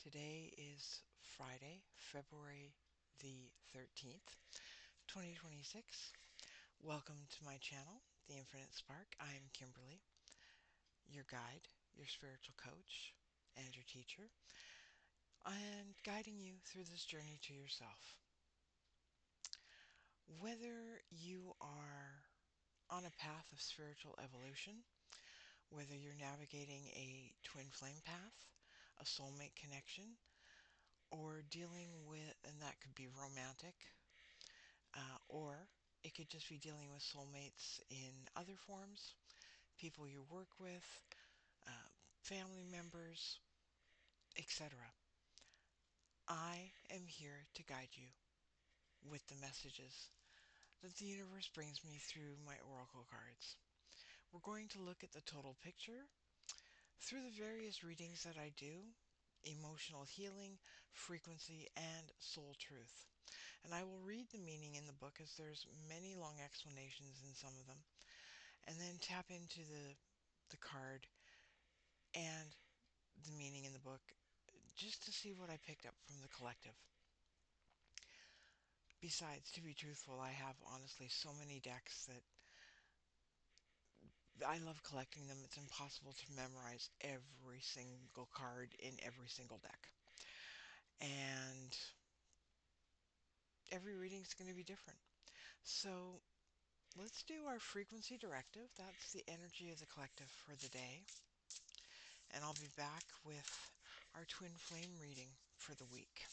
Today is Friday, February the 13th, 2026. Welcome to my channel, The Infinite Spark. I'm Kimberly, your guide, your spiritual coach, and your teacher, and guiding you through this journey to yourself. Whether you are on a path of spiritual evolution, whether you're navigating a twin flame path, a soulmate connection, or dealing with, and that could be romantic, or it could just be dealing with soulmates in other forms, people you work with, uh, family members, etc. I am here to guide you with the messages that the universe brings me through my oracle cards. We're going to look at the total picture through the various readings that I do: emotional healing, frequency, and soul truth. And I will read the meaning in the book, as there's many long explanations in some of them, and then tap into the card and the meaning in the book just to see what I picked up from the collective. Besides, to be truthful, I have honestly so many decks that I love collecting them. It's impossible to memorize every single card in every single deck. And every reading is going to be different. So let's do our frequency directive. That's the energy of the collective for the day. And I'll be back with our twin flame reading for the week.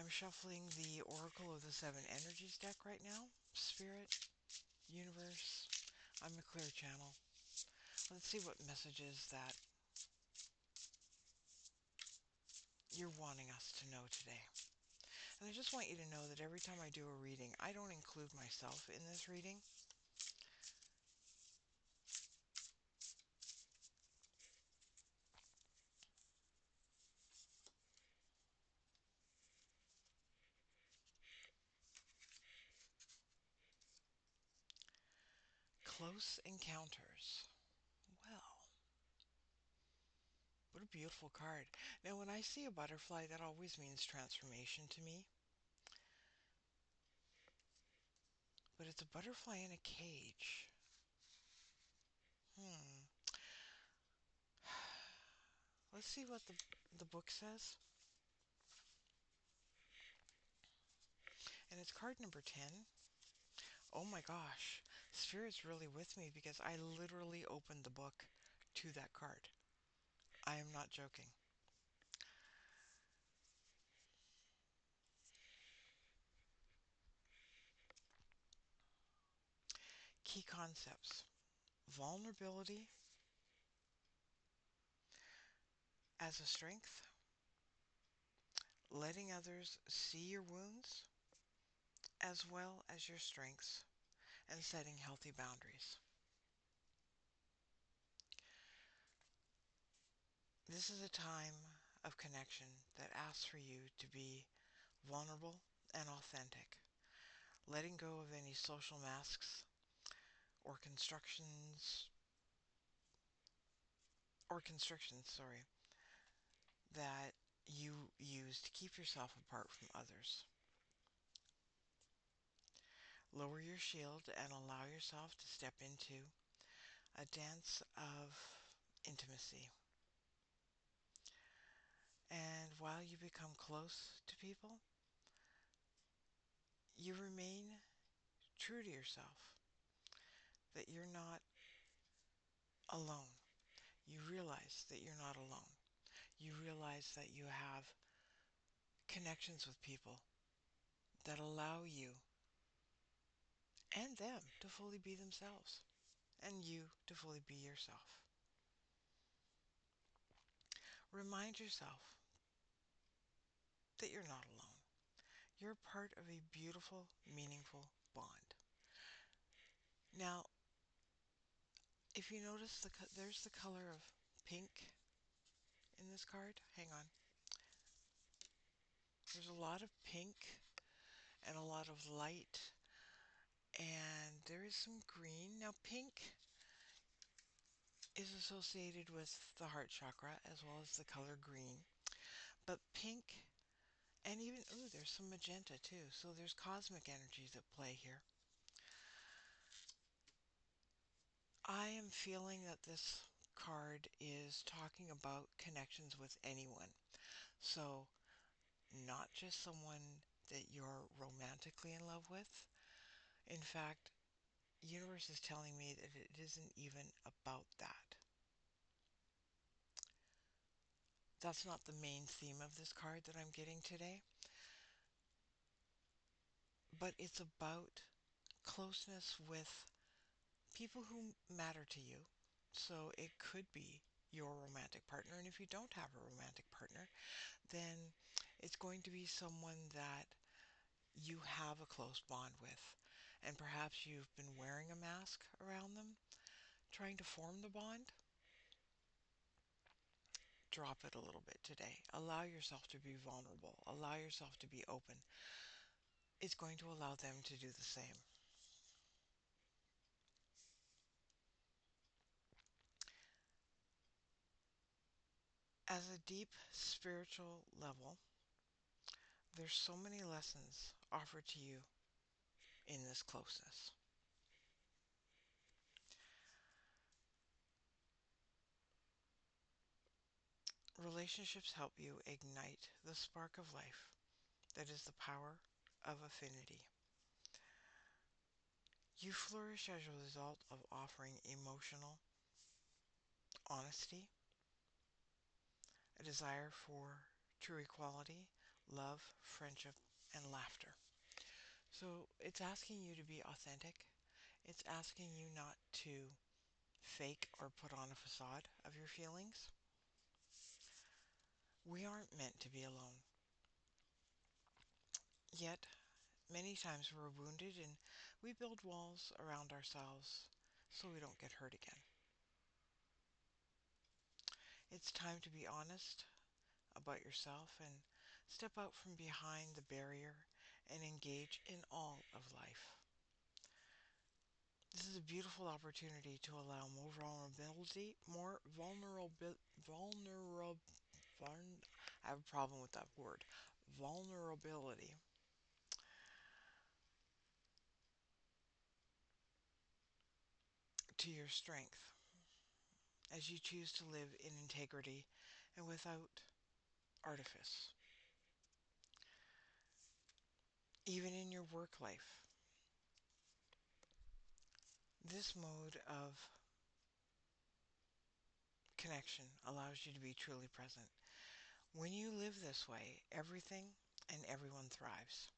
I'm shuffling the Oracle of the Seven Energies deck right now. Spirit, Universe, I'm a clear channel. Let's see what messages that you're wanting us to know today. And I just want you to know that every time I do a reading, I don't include myself in this reading. Close encounters. Well, what a beautiful card. Now, when I see a butterfly, that always means transformation to me. But it's a butterfly in a cage. Let's see what the book says. And it's card number 10. Oh my gosh, Spirit's really with me because I literally opened the book to that card. I am not joking. Key concepts: vulnerability as a strength, letting others see your wounds as well as your strengths, and setting healthy boundaries. This is a time of connection that asks for you to be vulnerable and authentic, letting go of any social masks or constrictions, that you use to keep yourself apart from others. Lower your shield and allow yourself to step into a dance of intimacy. And while you become close to people, you remain true to yourself, that you're not alone. You realize that you're not alone. You realize that you have connections with people that allow you and them to fully be themselves, and you to fully be yourself. Remind yourself that you're not alone. You're part of a beautiful, meaningful bond. Now, if you notice, there's the color of pink in this card. Hang on. There's a lot of pink and a lot of light, and there is some green. Now, pink is associated with the heart chakra as well as the color green. But pink and even, ooh, there's some magenta too. So there's cosmic energies at play here. I am feeling that this card is talking about connections with anyone. So not just someone that you're romantically in love with. In fact, universe is telling me that it isn't even about that. That's not the main theme of this card that I'm getting today, but it's about closeness with people who matter to you. So it could be your romantic partner, and if you don't have a romantic partner, then it's going to be someone that you have a close bond with. And perhaps you've been wearing a mask around them, trying to form the bond. Drop it a little bit today. Allow yourself to be vulnerable. Allow yourself to be open. It's going to allow them to do the same. As a deep spiritual level, there's so many lessons offered to you in this closeness. Relationships help you ignite the spark of life that is the power of affinity. You flourish as a result of offering emotional honesty, a desire for true equality, love, friendship, and laughter. So it's asking you to be authentic. It's asking you not to fake or put on a facade of your feelings. We aren't meant to be alone. Yet, many times we're wounded and we build walls around ourselves so we don't get hurt again. It's time to be honest about yourself and step out from behind the barrier and engage in all of life. This is a beautiful opportunity to allow more vulnerability, I have a problem with that word, vulnerability, to your strength as you choose to live in integrity and without artifice. Even in your work life, this mode of connection allows you to be truly present. When you live this way, everything and everyone thrives.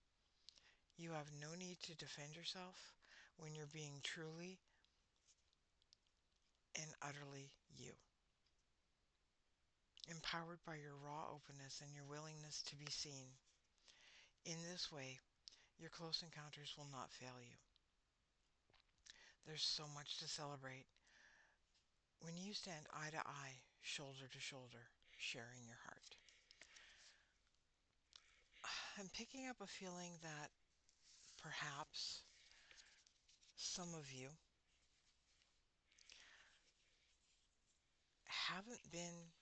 You have no need to defend yourself when you're being truly and utterly you. Empowered by your raw openness and your willingness to be seen. In this way, your close encounters will not fail you. There's so much to celebrate when you stand eye to eye, shoulder to shoulder, sharing your heart. I'm picking up a feeling that perhaps some of you haven't been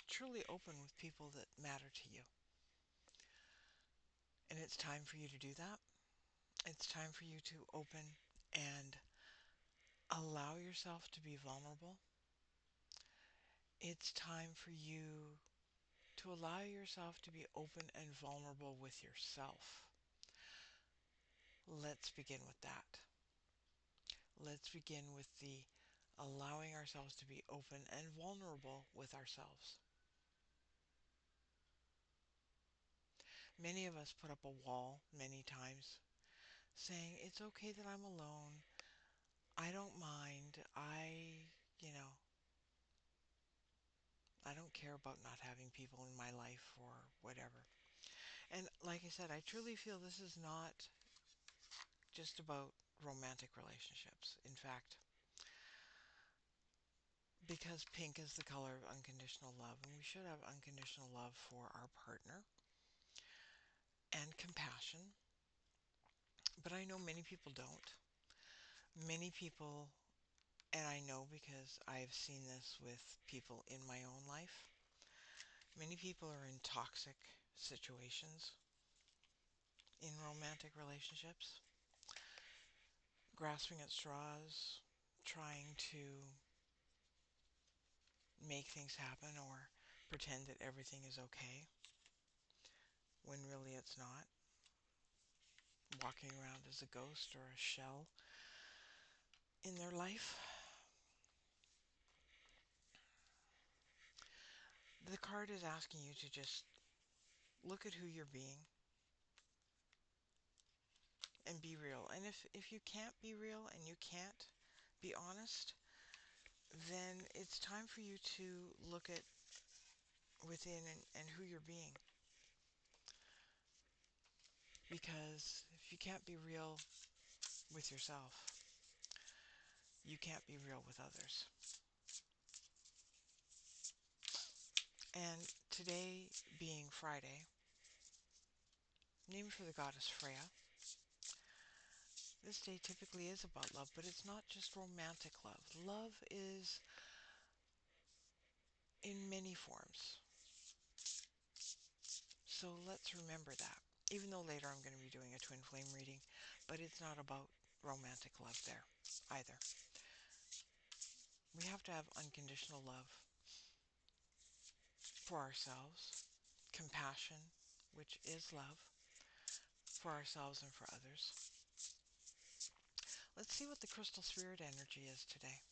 truly open with people that matter to you. And it's time for you to do that. It's time for you to open and allow yourself to be vulnerable. It's time for you to allow yourself to be open and vulnerable with yourself. Let's begin with that. Let's begin with the allowing ourselves to be open and vulnerable with ourselves. Many of us put up a wall many times saying, it's okay that I'm alone. I don't mind. I don't care about not having people in my life or whatever. And like I said, I truly feel this is not just about romantic relationships. In fact, because pink is the color of unconditional love, and we should have unconditional love for our partner and compassion. But I know many people don't. Many people And I know because I've seen this with people in my own life. Many people are in toxic situations in romantic relationships, grasping at straws, trying to make things happen or pretend that everything is okay when really it's not, walking around as a ghost or a shell in their life. The card is asking you to just look at who you're being and be real. And if you can't be real and you can't be honest, then it's time for you to look at within and who you're being. Because if you can't be real with yourself, you can't be real with others. And today being Friday, named for the goddess Freya, this day typically is about love, but it's not just romantic love. Love is in many forms. So let's remember that. Even though later I'm going to be doing a twin flame reading, but it's not about romantic love there either. We have to have unconditional love for ourselves, compassion, which is love, for ourselves and for others. Let's see what the crystal spirit energy is today.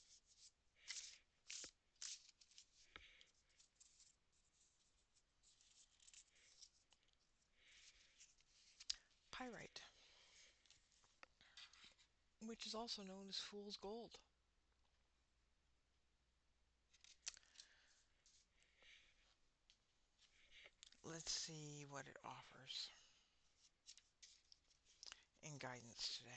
Pyrite, which is also known as fool's gold. Let's see what it offers in guidance today.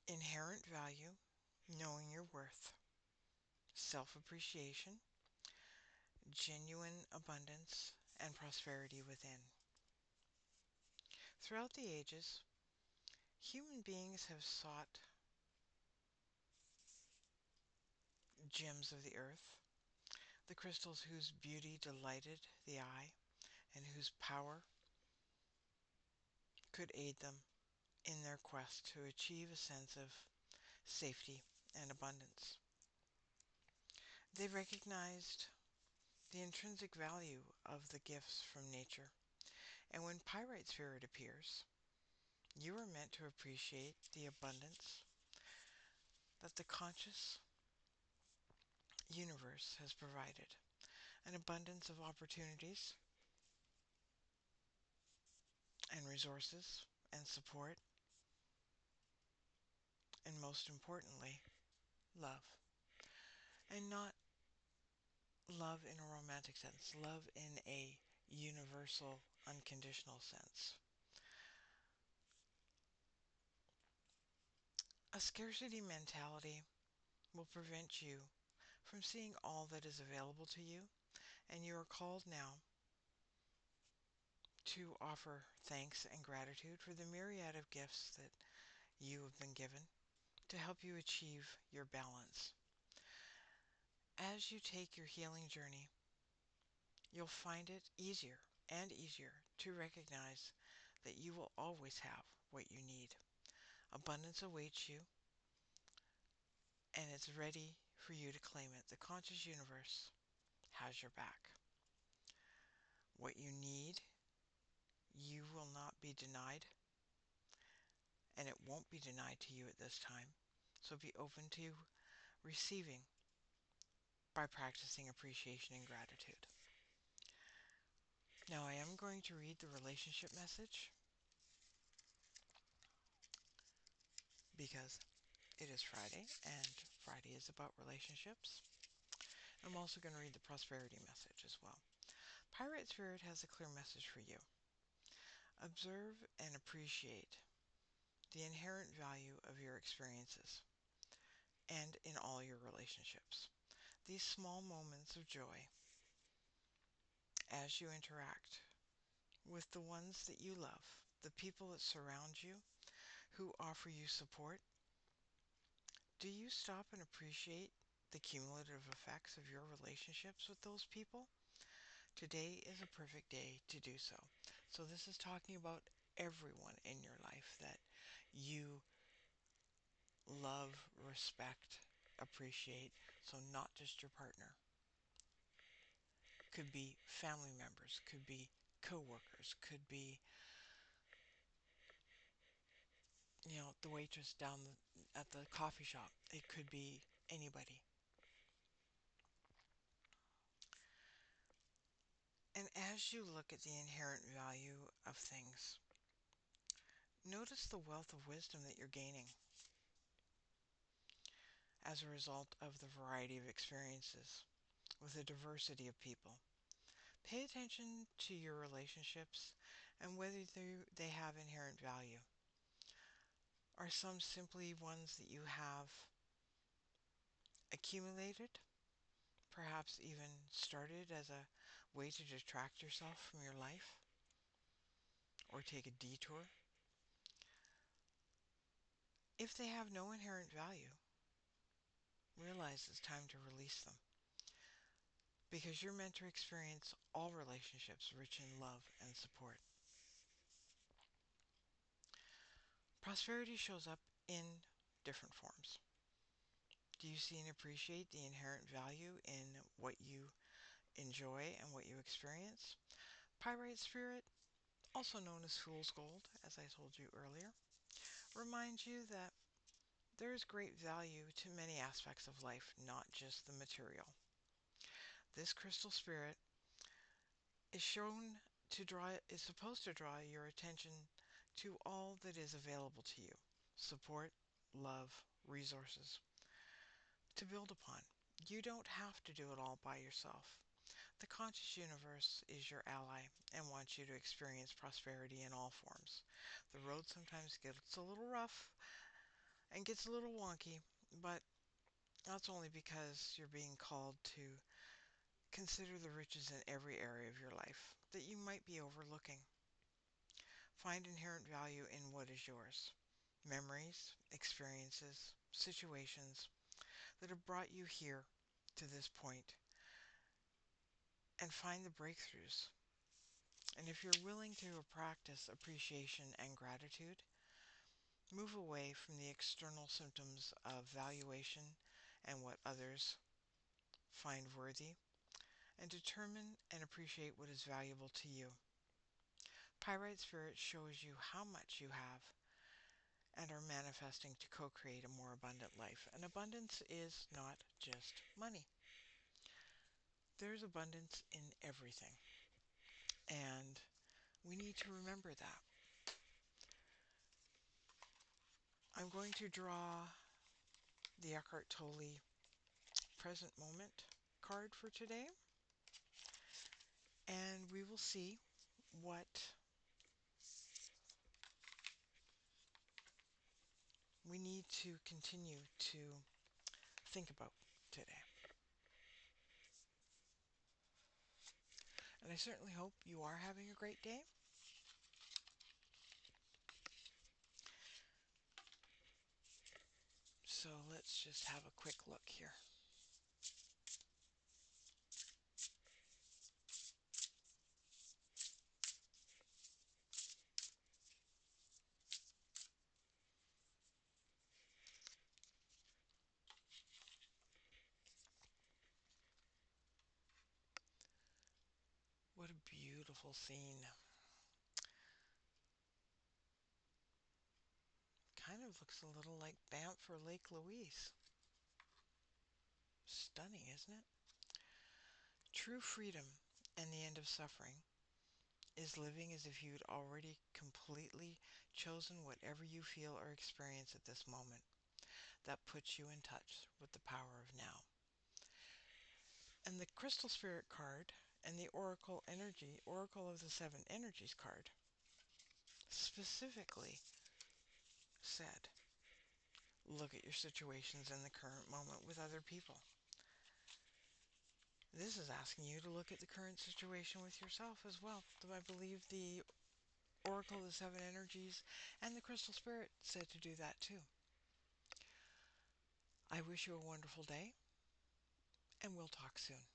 Inherent value, knowing your worth, self-appreciation, genuine abundance, and prosperity within. Throughout the ages, human beings have sought gems of the earth, the crystals whose beauty delighted the eye and whose power could aid them in their quest to achieve a sense of safety and abundance. They recognized the intrinsic value of the gifts from nature, and when Pyrite Spirit appears, you are meant to appreciate the abundance that the conscious universe has provided, an abundance of opportunities and resources and support, and most importantly, love. And not love in a romantic sense, love in a universal, unconditional sense. A scarcity mentality will prevent you from seeing all that is available to you, and you are called now to offer thanks and gratitude for the myriad of gifts that you have been given to help you achieve your balance. As you take your healing journey, you'll find it easier and easier to recognize that you will always have what you need. Abundance awaits you, and it's ready for you to claim it. The conscious universe has your back. What you need, you will not be denied, and it won't be denied to you at this time. So be open to receiving by practicing appreciation and gratitude. Now I am going to read the relationship message because it is Friday, and Friday is about relationships. I'm also going to read the prosperity message as well. Pirate Spirit has a clear message for you. Observe and appreciate the inherent value of your experiences and in all your relationships. These small moments of joy as you interact with the ones that you love, the people that surround you, who offer you support. Do you stop and appreciate the cumulative effects of your relationships with those people? Today is a perfect day to do so. So this is talking about everyone in your life that you love, respect, appreciate. So not just your partner. Could be family members, could be co-workers, could be, the waitress down at the coffee shop. It could be anybody. And as you look at the inherent value of things, notice the wealth of wisdom that you're gaining as a result of the variety of experiences with a diversity of people. Pay attention to your relationships and whether they have inherent value. Are some simply ones that you have accumulated, perhaps even started as a way to distract yourself from your life or take a detour? If they have no inherent value, realize it's time to release them, because you're meant to experience all relationships rich in love and support. Prosperity shows up in different forms. Do you see and appreciate the inherent value in what you enjoy and what you experience? Pyrite spirit, also known as fool's gold, as I told you earlier, reminds you that there is great value to many aspects of life, not just the material. This crystal spirit is supposed to draw your attention to all that is available to you: support, love, resources to build upon. You don't have to do it all by yourself. The conscious universe is your ally and wants you to experience prosperity in all forms. The road sometimes gets a little rough and gets a little wonky, but that's only because you're being called to consider the riches in every area of your life that you might be overlooking. Find inherent value in what is yours: memories, experiences, situations that have brought you here to this point, and find the breakthroughs. And if you're willing to practice appreciation and gratitude, move away from the external symptoms of valuation and what others find worthy, and determine and appreciate what is valuable to you. Pyrite Spirit shows you how much you have and are manifesting to co-create a more abundant life. And abundance is not just money. There's abundance in everything. And we need to remember that. I'm going to draw the Eckhart Tolle Present Moment card for today. And we will see what we need to continue to think about today. And I certainly hope you are having a great day. So let's just have a quick look here. What a beautiful scene. Kind of looks a little like Banff or Lake Louise. Stunning, isn't it? True freedom and the end of suffering is living as if you'd already completely chosen whatever you feel or experience at this moment. That puts you in touch with the power of now. And the Crystal Spirit card and the Oracle of the Seven Energies card specifically said. Look at your situations in the current moment with other people. This is asking you to look at the current situation with yourself as well. I believe the Oracle of the Seven Energies and the Crystal Spirit said to do that too. I wish you a wonderful day, and we'll talk soon.